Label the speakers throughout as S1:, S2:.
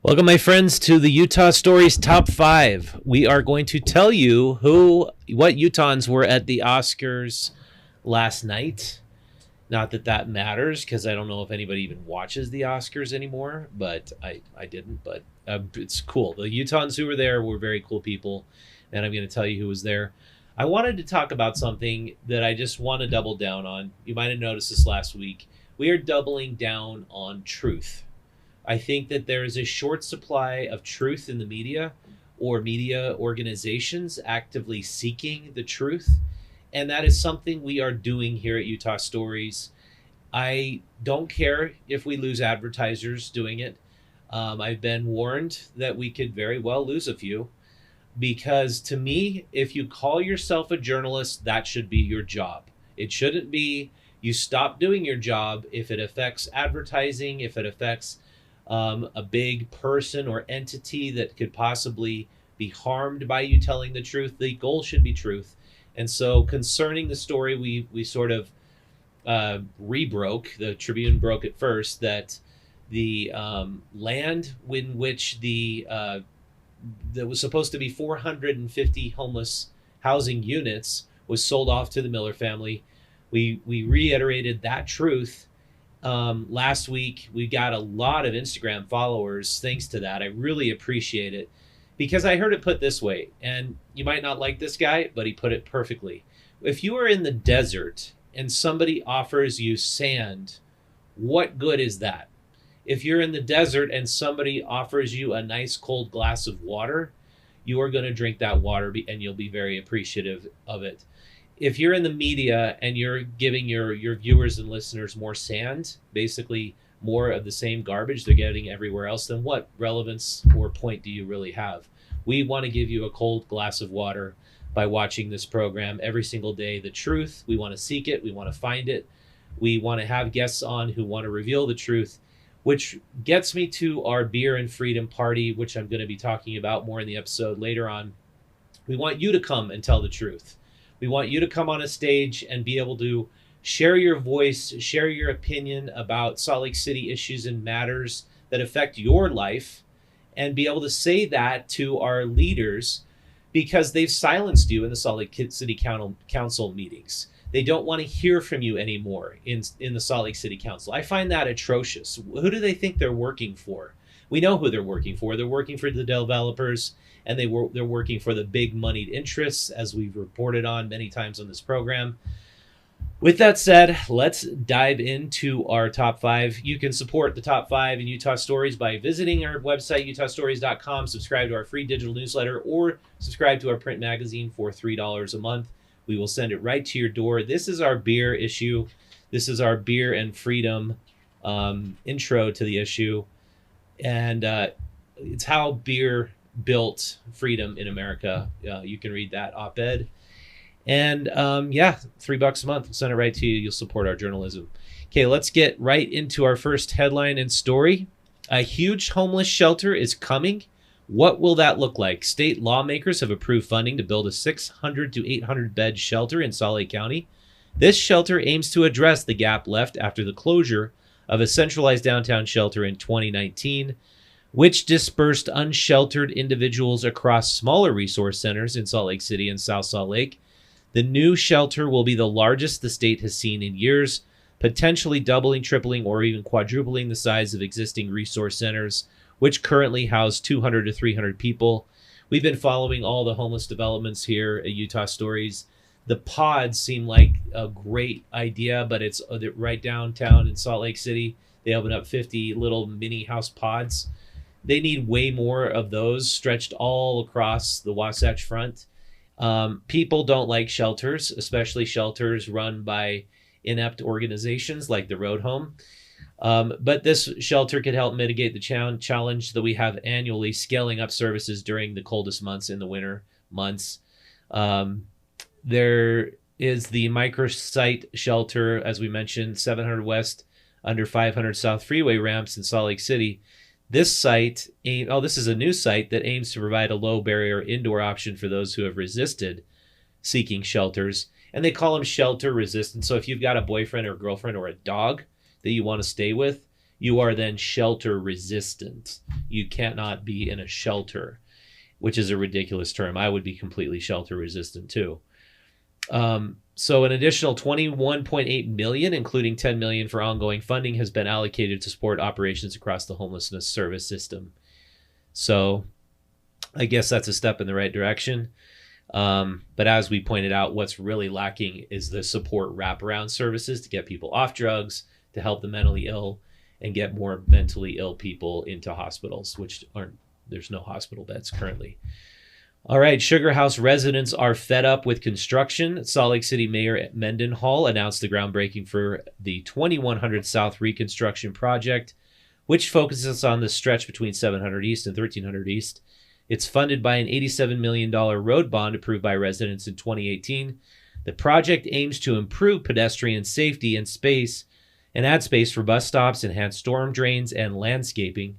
S1: Welcome, my friends, to the Utah Stories Top 5. We are going to tell you what Utahns were at the Oscars last night. Not that that matters, because I don't know if anybody even watches the Oscars anymore, but I didn't. But it's cool. The Utahns who were there were very cool people, and I'm going to tell you who was there. I wanted to talk about something that I just want to double down on. You might have noticed this last week. We are doubling down on truth. I think that there is a short supply of truth in the media or media organizations actively seeking the truth. And that is something we are doing here at Utah Stories. I don't care if we lose advertisers doing it. I've been warned that we could very well lose a few, because to me, if you call yourself a journalist, that should be your job. It shouldn't be you stop doing your job if it affects advertising, if it affects a big person or entity that could possibly be harmed by you telling the truth. The goal should be truth. And so concerning the story, we sort of rebroke, the Tribune broke it first, that the land in which that was supposed to be 450 homeless housing units was sold off to the Miller family. We reiterated that truth. Last week, we got a lot of Instagram followers thanks to that. I really appreciate it, because I heard it put this way, and you might not like this guy, but he put it perfectly. If you are in the desert and somebody offers you sand, what good is that? If you're in the desert and somebody offers you a nice cold glass of water, you are going to drink that water and you'll be very appreciative of it. If you're in the media and you're giving your viewers and listeners more sand, basically more of the same garbage they're getting everywhere else, then what relevance or point do you really have? We want to give you a cold glass of water by watching this program every single day. The truth, we want to seek it, we want to find it. We want to have guests on who want to reveal the truth, which gets me to our Beer and Freedom Party, which I'm going to be talking about more in the episode later on. We want you to come and tell the truth. We want you to come on a stage and be able to share your voice, share your opinion about Salt Lake City issues and matters that affect your life, and be able to say that to our leaders, because they've silenced you in the Salt Lake City Council meetings. They don't want to hear from you anymore in the Salt Lake City Council. I find that atrocious. Who do they think they're working for? We know who they're working for. They're working for the developers, and they're working for the big moneyed interests, as we've reported on many times on this program. With that said, let's dive into our top 5. You can support the top 5 in Utah Stories by visiting our website, utahstories.com, subscribe to our free digital newsletter, or subscribe to our print magazine for $3 a month. We will send it right to your door. This is our beer issue. This is our beer and freedom intro to the issue. And it's how beer built freedom in America. You can read that op-ed. And $3 a month. We'll send it right to you. You'll support our journalism. Okay, let's get right into our first headline and story. A huge homeless shelter is coming. What will that look like? State lawmakers have approved funding to build a 600 to 800 bed shelter in Salt Lake County. This shelter aims to address the gap left after the closure of a centralized downtown shelter in 2019, which dispersed unsheltered individuals across smaller resource centers in Salt Lake City and South Salt Lake. The new shelter will be the largest the state has seen in years, potentially doubling, tripling, or even quadrupling the size of existing resource centers, which currently house 200 to 300 people. We've been following all the homeless developments here at Utah Stories. The pods seem like a great idea, but it's right downtown in Salt Lake City. They open up 50 little mini house pods. They need way more of those stretched all across the Wasatch Front. People don't like shelters, especially shelters run by inept organizations like the Road Home. But this shelter could help mitigate the challenge that we have annually, scaling up services during the coldest months in the winter months. There is the microsite shelter, as we mentioned, 700 West under 500 South freeway ramps in Salt Lake City. This site, this is a new site that aims to provide a low barrier indoor option for those who have resisted seeking shelters. And they call them shelter resistant. So if you've got a boyfriend or girlfriend or a dog that you want to stay with, you are then shelter resistant. You cannot be in a shelter, which is a ridiculous term. I would be completely shelter resistant too. So an additional 21.8 million, including 10 million for ongoing funding, has been allocated to support operations across the homelessness service system. So I guess that's a step in the right direction. But as we pointed out, what's really lacking is the support wraparound services to get people off drugs, to help the mentally ill, and get more mentally ill people into hospitals, which there's no hospital beds currently. All right, Sugar House residents are fed up with construction. Salt Lake City Mayor Mendenhall announced the groundbreaking for the 2100 South reconstruction project, which focuses on the stretch between 700 East and 1300 East. It's funded by an $87 million road bond approved by residents in 2018. The project aims to improve pedestrian safety and space and add space for bus stops, enhance storm drains, and landscaping.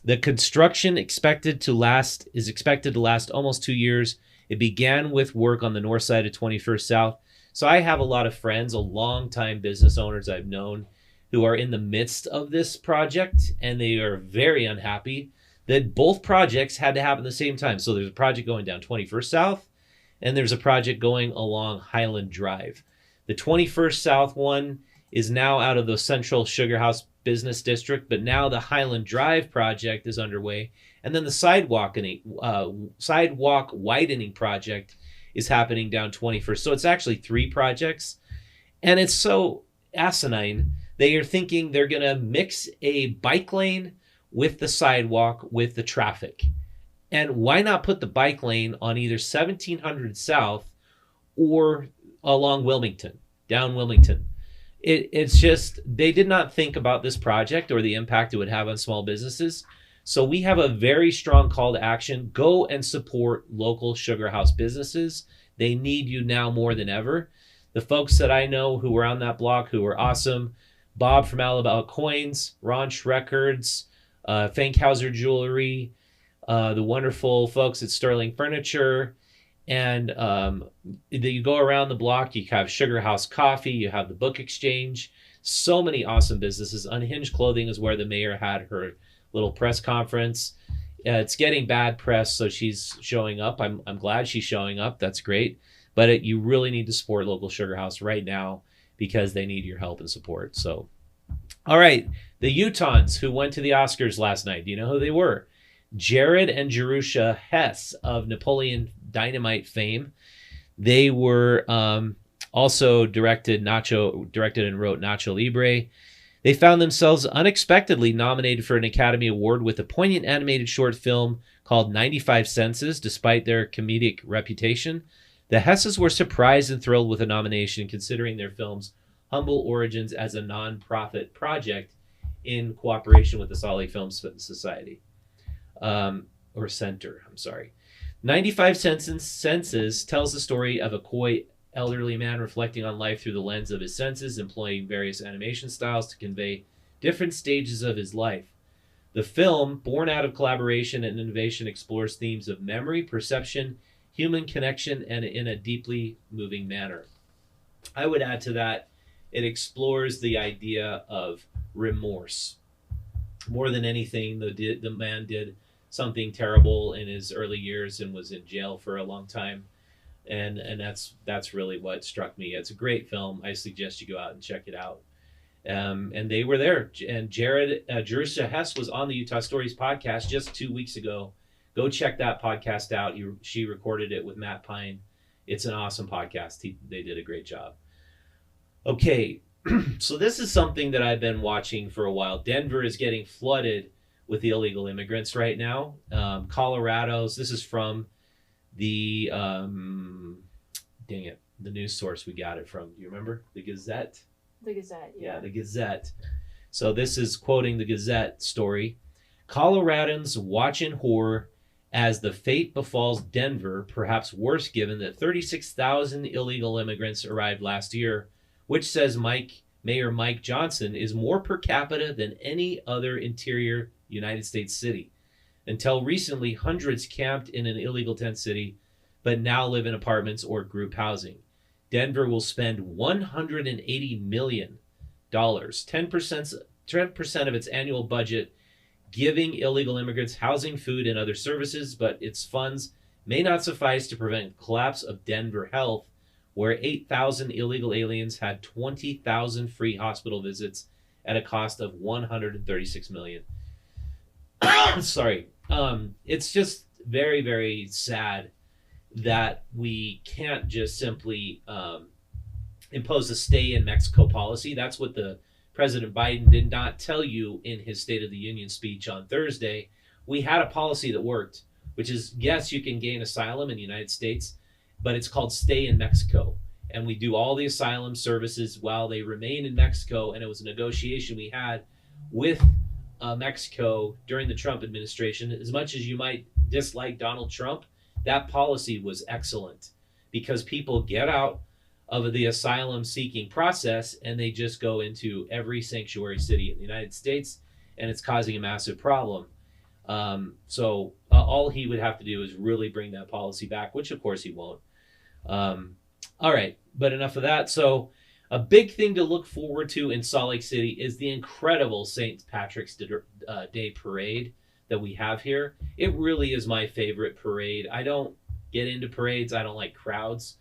S1: The construction is expected to last almost 2 years. It began with work on the north side of 21st South. So I have a lot of friends, a long-time business owners I've known, who are in the midst of this project, and they are very unhappy that both projects had to happen at the same time. So there's a project going down 21st South, and there's a project going along Highland Drive. The 21st South one is now out of the Central Sugar House Business District, but now the Highland Drive project is underway, and then the sidewalk widening project is happening down 21st. So it's actually 3 projects, and it's so asinine. They are thinking they're going to mix a bike lane with the sidewalk with the traffic. And why not put the bike lane on either 1700 South or along Wilmington, down Wilmington? It's just, they did not think about this project or the impact it would have on small businesses. So we have a very strong call to action. Go and support local Sugar House businesses. They need you now more than ever. The folks that I know who were on that block who were awesome, Bob from Alabama Coins, Ronch Records, Fankhauser Jewelry, the wonderful folks at Sterling Furniture, and you go around the block, you have Sugar House Coffee, you have the Book Exchange, so many awesome businesses. Unhinged Clothing is where the mayor had her little press conference. It's getting bad press, so she's showing up. I'm glad she's showing up. That's great. But you really need to support local Sugar House right now because they need your help and support. So, all right, the Utahns who went to the Oscars last night. Do you know who they were? Jared and Jerusha Hess of Napoleon Dynamite fame. They were also directed and wrote Nacho Libre. They found themselves unexpectedly nominated for an Academy Award with a poignant animated short film called 95 Senses, despite their comedic reputation. The Hesses were surprised and thrilled with the nomination, considering their film's humble origins as a non-profit project in cooperation with the Salt Lake Film Society. Or Center, I'm sorry. 95 Senses tells the story of a coy elderly man reflecting on life through the lens of his senses, employing various animation styles to convey different stages of his life. The film, born out of collaboration and innovation, explores themes of memory, perception, human connection, and in a deeply moving manner. I would add to that, it explores the idea of remorse. More than anything, the man did something terrible in his early years and was in jail for a long time. And that's really what struck me. It's a great film. I suggest you go out and check it out. And they were there. And Jerusha Hess was on the Utah Stories podcast just 2 weeks ago. Go check that podcast out. She recorded it with Matt Pine. It's an awesome podcast. They did a great job. Okay, so this is something that I've been watching for a while. Denver is getting flooded with the illegal immigrants right now. Colorado's, this is from the, the news source we got it from. Do you remember? The Gazette?
S2: The Gazette, yeah.
S1: Yeah, the Gazette. So this is quoting the Gazette story. Coloradans watch in horror as the fate befalls Denver, perhaps worse given that 36,000 illegal immigrants arrived last year, which, says Mayor Mike Johnson, is more per capita than any other interior United States city. Until recently, hundreds camped in an illegal tent city, but now live in apartments or group housing. Denver will spend $180 million, 10% 10% of its annual budget giving illegal immigrants housing, food, and other services, but its funds may not suffice to prevent the collapse of Denver Health, where 8,000 illegal aliens had 20,000 free hospital visits at a cost of $136 million. Sorry. It's just very, very sad that we can't just simply impose a stay in Mexico policy. That's what the President Biden did not tell you in his State of the Union speech on Thursday. We had a policy that worked, which is, yes, you can gain asylum in the United States, but it's called stay in Mexico. And we do all the asylum services while they remain in Mexico. And it was a negotiation we had with Mexico during the Trump administration. As much as you might dislike Donald Trump, that policy was excellent because people get out of the asylum seeking process and they just go into every sanctuary city in the United States, and it's causing a massive problem. So all he would have to do is really bring that policy back, which of course he won't. All right, but enough of that. So a big thing to look forward to in Salt Lake City is the incredible St. Patrick's Day parade that we have here. It really is my favorite parade. I don't get into parades. I don't like crowds,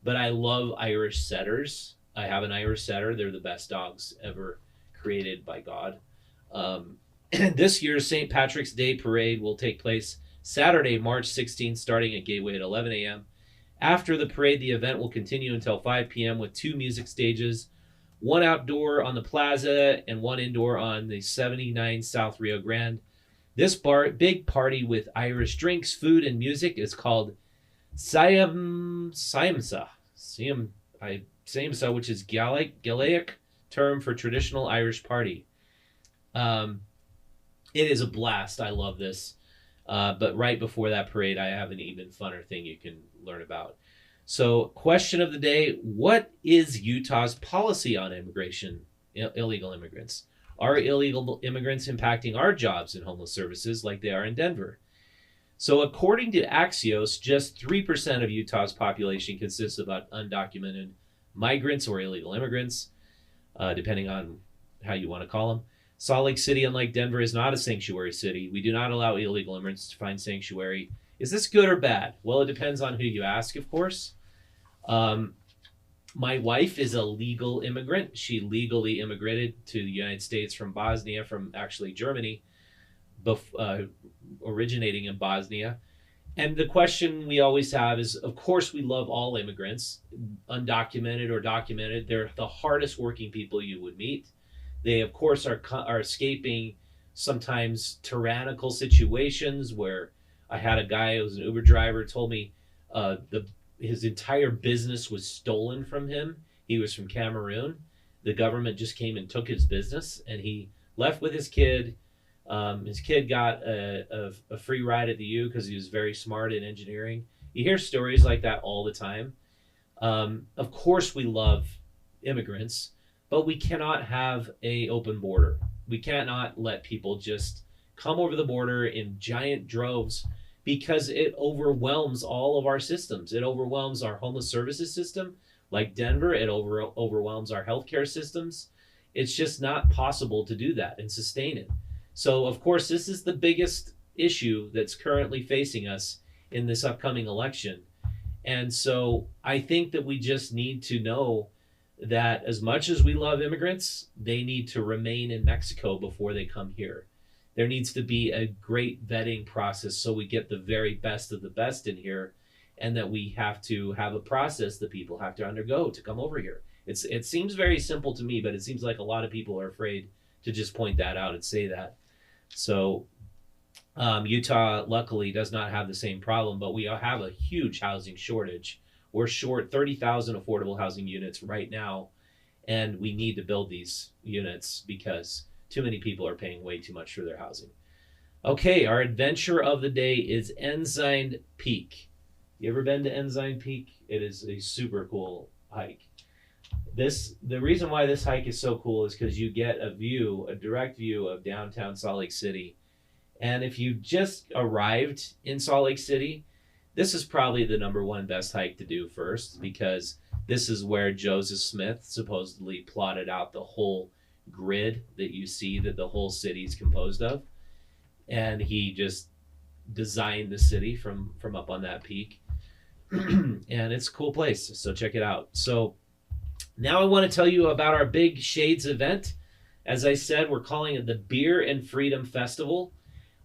S1: but I love Irish setters. I have an Irish setter. They're the best dogs ever created by God. This year's St. Patrick's Day parade will take place Saturday, March 16th, starting at Gateway at 11 a.m. After the parade, the event will continue until 5 p.m. with 2 music stages, one outdoor on the plaza and one indoor on the 79 South Rio Grande. This big party with Irish drinks, food, and music is called Siamsa, which is Gaelic term for traditional Irish party. It is a blast. I love this. But right before that parade, I have an even funner thing you can learn about. So, question of the day: what is Utah's policy on immigration, illegal immigrants? Are illegal immigrants impacting our jobs in homeless services like they are in Denver? So, according to Axios, just 3% of Utah's population consists of undocumented migrants or illegal immigrants, depending on how you want to call them. Salt Lake City, unlike Denver, is not a sanctuary city. We do not allow illegal immigrants to find sanctuary. Is this good or bad? Well, it depends on who you ask, of course. My wife is a legal immigrant. She legally immigrated to the United States from Bosnia, from actually Germany, originating in Bosnia. And the question we always have is, of course, we love all immigrants, undocumented or documented. They're the hardest working people you would meet. They, of course, are escaping sometimes tyrannical situations where I had a guy who was an Uber driver told me his entire business was stolen from him. He was from Cameroon. The government just came and took his business, and he left with his kid. His kid got a free ride at the U because he was very smart in engineering. You hear stories like that all the time. Of course, we love immigrants, but we cannot have an open border. We cannot let people just come over the border in giant droves because it overwhelms all of our systems. It overwhelms our homeless services system, like Denver. It overwhelms our healthcare systems. It's just not possible to do that and sustain it. So, of course, this is the biggest issue that's currently facing us in this upcoming election. And so I think that we just need to know that as much as we love immigrants, they need to remain in Mexico before they come here. There needs to be a great vetting process so we get the very best of the best in here, and that we have to have a process that people have to undergo to come over here. It seems very simple to me, but it seems like a lot of people are afraid to just point that out and say that. So Utah, luckily, does not have the same problem, but we have a huge housing shortage. We're short 30,000 affordable housing units right now, and we need to build these units because too many people are paying way too much for their housing. Okay, our adventure of the day is Ensign Peak. You ever been to Ensign Peak? It is a super cool hike. The reason why this hike is so cool is because you get a direct view of downtown Salt Lake City. And if you just arrived in Salt Lake City, this is probably the #1 best hike to do first, because this is where Joseph Smith supposedly plotted out the whole grid that you see that the whole city is composed of. And he just designed the city from up on that peak. And it's a cool place, so check it out. So now I want to tell you about our Big Shades event. As I said, we're calling it the Beer and Freedom Festival.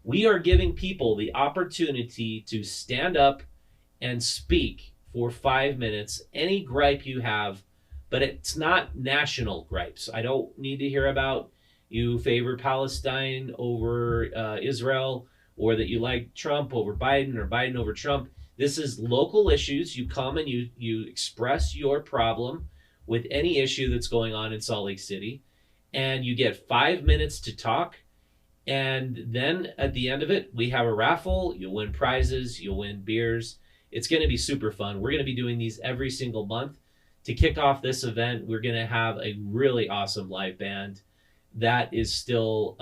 S1: We are giving people the opportunity to stand up and speak for 5 minutes, any gripe you have, but it's not national gripes. I don't need to hear about you favor Palestine over Israel, or that you like Trump over Biden or Biden over Trump. This is local issues. You come and you express your problem with any issue that's going on in Salt Lake City, and you get 5 minutes to talk. And then at the end of it, we have a raffle. You'll win prizes. You'll win beers. It's going to be super fun. We're going to be doing these every single month. To kick off this event, we're going to have a really awesome live band that is still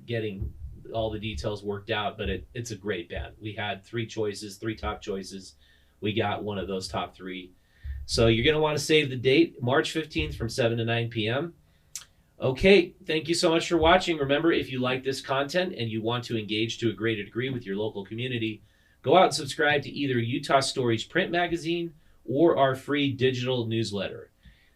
S1: getting all the details worked out, but it's a great band. We had three top choices. We got one of those top three. So you're going to want to save the date, March 15th from 7 to 9 p.m. Okay, thank you so much for watching. Remember, if you like this content and you want to engage to a greater degree with your local community, go out and subscribe to either Utah Stories print magazine or our free digital newsletter.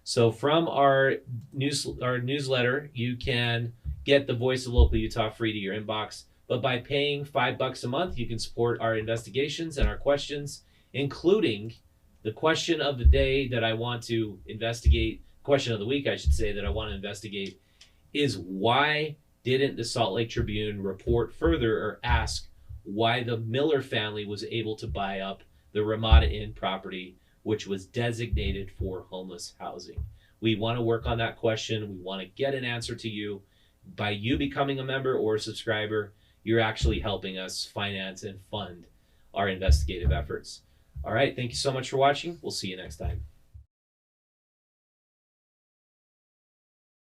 S1: So from our newsletter, you can get the Voice of Local Utah free to your inbox. But by paying $5 a month, you can support our investigations and our questions, including the question of the day that I want to investigate, question of the week, I should say, that I want to investigate, is why didn't the Salt Lake Tribune report further or ask why the Miller family was able to buy up the Ramada Inn property, which was designated for homeless housing? We want to work on that question. We want to get an answer to you. By you becoming a member or a subscriber, you're actually helping us finance and fund our investigative efforts. All right, thank you so much for watching. We'll see you next time.